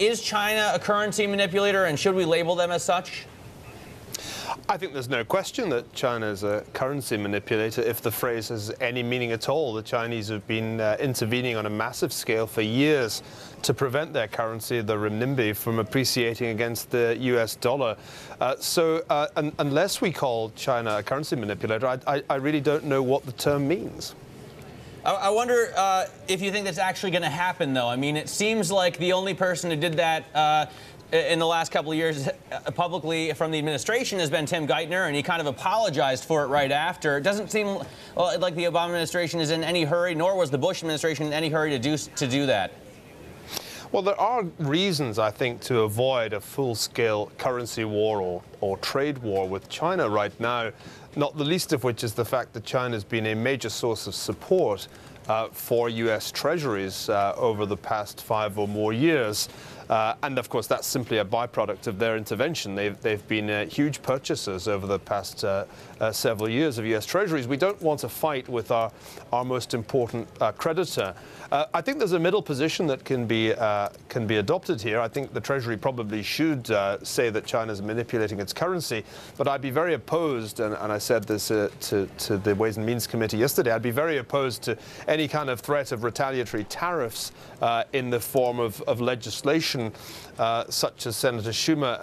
Is China a currency manipulator, and should we label them as such? I think there's no question that China is a currency manipulator, if the phrase has any meaning at all. The Chinese have been intervening on a massive scale for years to prevent their currency, the renminbi, from appreciating against the US dollar. Unless we call China a currency manipulator, I really don't know what the term means. I wonder if you think that's actually going to happen, though. I mean, it seems like the only person who did that in the last couple of years publicly from the administration has been Tim Geithner, and he kind of apologized for it right after. It doesn't seem like the Obama administration is in any hurry, nor was the Bush administration in any hurry to do that. Well, there are reasons, I think, to avoid a full-scale currency war or trade war with China right now, not the least of which is the fact that China has been a major source of support for U.S. treasuries over the past 5 or more years. And of course, that's simply a byproduct of their intervention. They've been huge purchasers over the past several years of U.S. treasuries. We don't want to fight with our most important creditor. I think there's a middle position that can be adopted here. I think the Treasury probably should say that China's manipulating its currency, but I'd be very opposed, and I said this to the Ways and Means Committee yesterday, I'd be very opposed to any kind of threat of retaliatory tariffs in the form of legislation such as Senator Schumer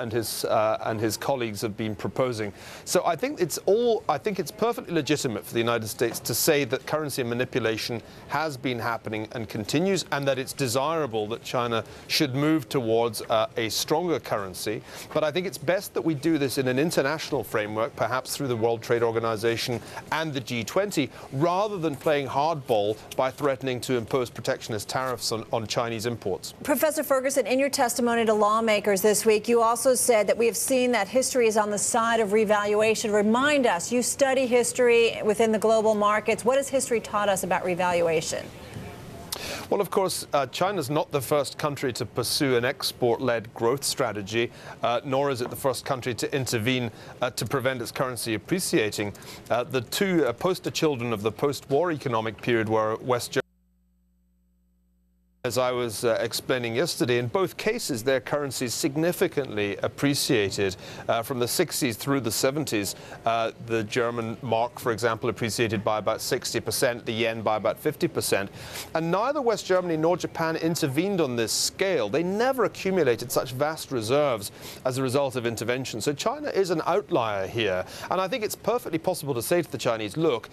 and his colleagues have been proposing. So I think it's perfectly legitimate for the United States to say that currency manipulation has been happening and continues, and that it's desirable that China should move towards a stronger currency. But I think it's best that we do this in an international framework, perhaps through the World Trade Organization and the G20, rather than playing hardball by threatening to impose protectionist tariffs on Chinese imports. Professor Ferguson, in your testimony to lawmakers this week, you also said that we have seen that history is on the side of revaluation. Remind us, you study history within the global markets. What has history taught us about revaluation? Well, of course, China's not the first country to pursue an export-led growth strategy, nor is it the first country to intervene to prevent its currency appreciating. The two poster children of the post-war economic period were West Germany. As I was explaining yesterday, in both cases, their currencies significantly appreciated from the 60s through the 70s. The German mark, for example, appreciated by about 60%, the yen by about 50%. And neither West Germany nor Japan intervened on this scale. They never accumulated such vast reserves as a result of intervention. So China is an outlier here. And I think it's perfectly possible to say to the Chinese, look,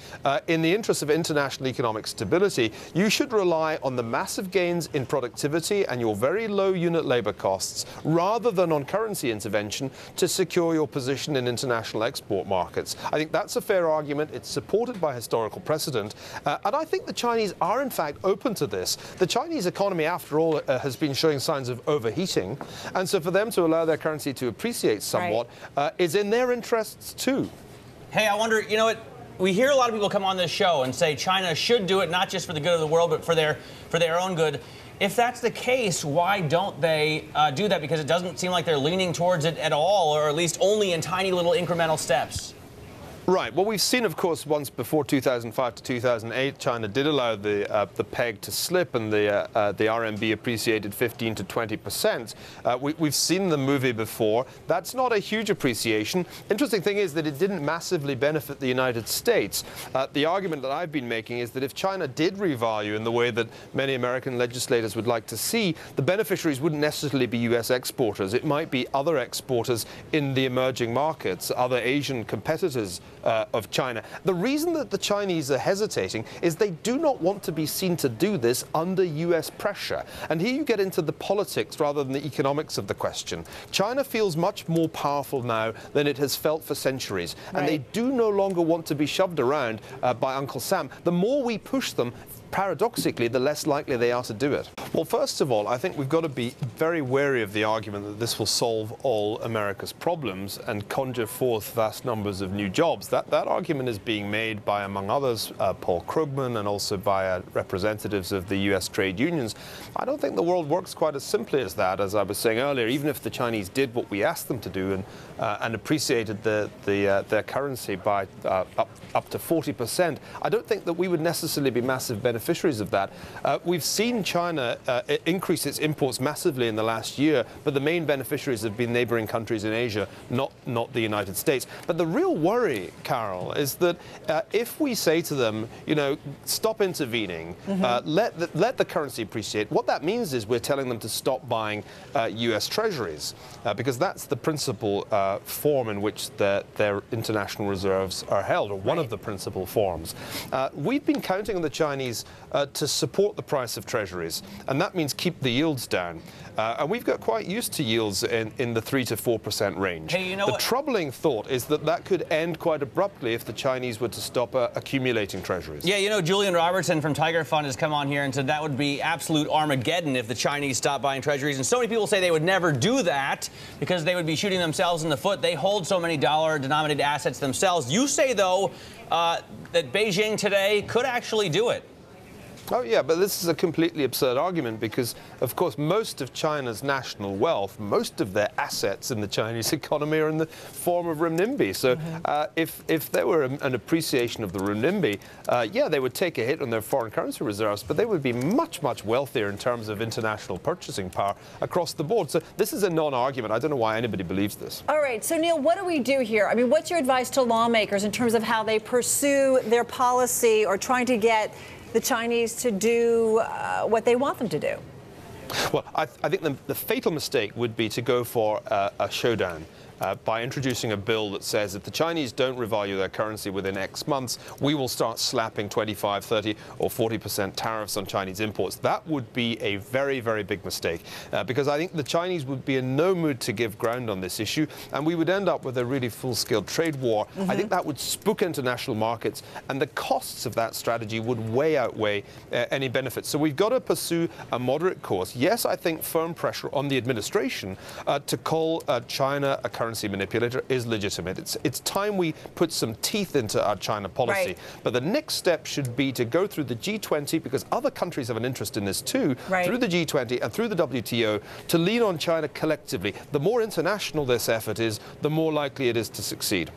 in the interest of international economic stability, you should rely on the massive gains in productivity and your very low unit labor costs, rather than on currency intervention to secure your position in international export markets. I think that's a fair argument. It's supported by historical precedent. And I think the Chinese are, in fact, open to this. The Chinese economy, after all, has been showing signs of overheating. And so for them to allow their currency to appreciate somewhat is in their interests, too. Hey, I wonder, you know what? We hear a lot of people come on this show and say China should do it not just for the good of the world, but for their own good. If that's the case, why don't they do that? Because it doesn't seem like they're leaning towards it at all, or at least only in tiny little incremental steps. Right. Well, we've seen, of course, once before 2005 to 2008, China did allow the peg to slip, and the RMB appreciated 15 to 20%. We've seen the movie before. That's not a huge appreciation. Interesting thing is that it didn't massively benefit the United States. The argument that I've been making is that if China did revalue in the way that many American legislators would like to see, the beneficiaries wouldn't necessarily be U.S. exporters. It might be other exporters in the emerging markets, other Asian competitors of China. The reason that the Chinese are hesitating is they do not want to be seen to do this under US pressure. And here you get into the politics rather than the economics of the question. China feels much more powerful now than it has felt for centuries. And they do no longer want to be shoved around by Uncle Sam. The more we push them, paradoxically, the less likely they are to do it. Well, first of all, I think we've got to be very wary of the argument that this will solve all America's problems and conjure forth vast numbers of new jobs. That argument is being made by, among others, Paul Krugman, and also by representatives of the U.S. trade unions. I don't think the world works quite as simply as that. As I was saying earlier, even if the Chinese did what we asked them to do and appreciated their currency by up to 40%, I don't think that we would necessarily be massive beneficiaries beneficiaries of that. We've seen China increase its imports massively in the last year, but the main beneficiaries have been neighboring countries in Asia, not the United States. But the real worry, Carol, is that if we say to them, you know, stop intervening, let the currency appreciate, what that means is we're telling them to stop buying US Treasuries, because that's the principal form in which their international reserves are held, or one of the principal forms. We've been counting on the Chinese to support the price of Treasuries, and that means keep the yields down. And we've got quite used to yields in the 3 to 4% range. Hey, you know the troubling thought is that could end quite abruptly if the Chinese were to stop accumulating Treasuries. Yeah, you know, Julian Robertson from Tiger Fund has come on here and said that would be absolute Armageddon if the Chinese stopped buying Treasuries. And so many people say they would never do that because they would be shooting themselves in the foot. They hold so many dollar-denominated assets themselves. You say, though, that Beijing today could actually do it. Oh, yeah, but this is a completely absurd argument because, of course, most of China's national wealth, most of their assets in the Chinese economy are in the form of renminbi. So if there were an appreciation of the renminbi, yeah, they would take a hit on their foreign currency reserves, but they would be much, much wealthier in terms of international purchasing power across the board. So this is a non-argument. I don't know why anybody believes this. All right. So, Neil, what do we do here? I mean, what's your advice to lawmakers in terms of how they pursue their policy or trying to get the Chinese to do what they want them to do? Well, I think the fatal mistake would be to go for a showdown by introducing a bill that says if the Chinese don't revalue their currency within X months, we will start slapping 25, 30 or 40% tariffs on Chinese imports. That would be a very, very big mistake because I think the Chinese would be in no mood to give ground on this issue, and we would end up with a really full-scale trade war. I think that would spook international markets, and the costs of that strategy would way outweigh any benefits. So we've got to pursue a moderate course. Yes, I think firm pressure on the administration to call China a currency manipulator is legitimate. It's time we put some teeth into our China policy. Right. But the next step should be to go through the G20, because other countries have an interest in this too, through the G20 and through the WTO, to lean on China collectively. The more international this effort is, the more likely it is to succeed.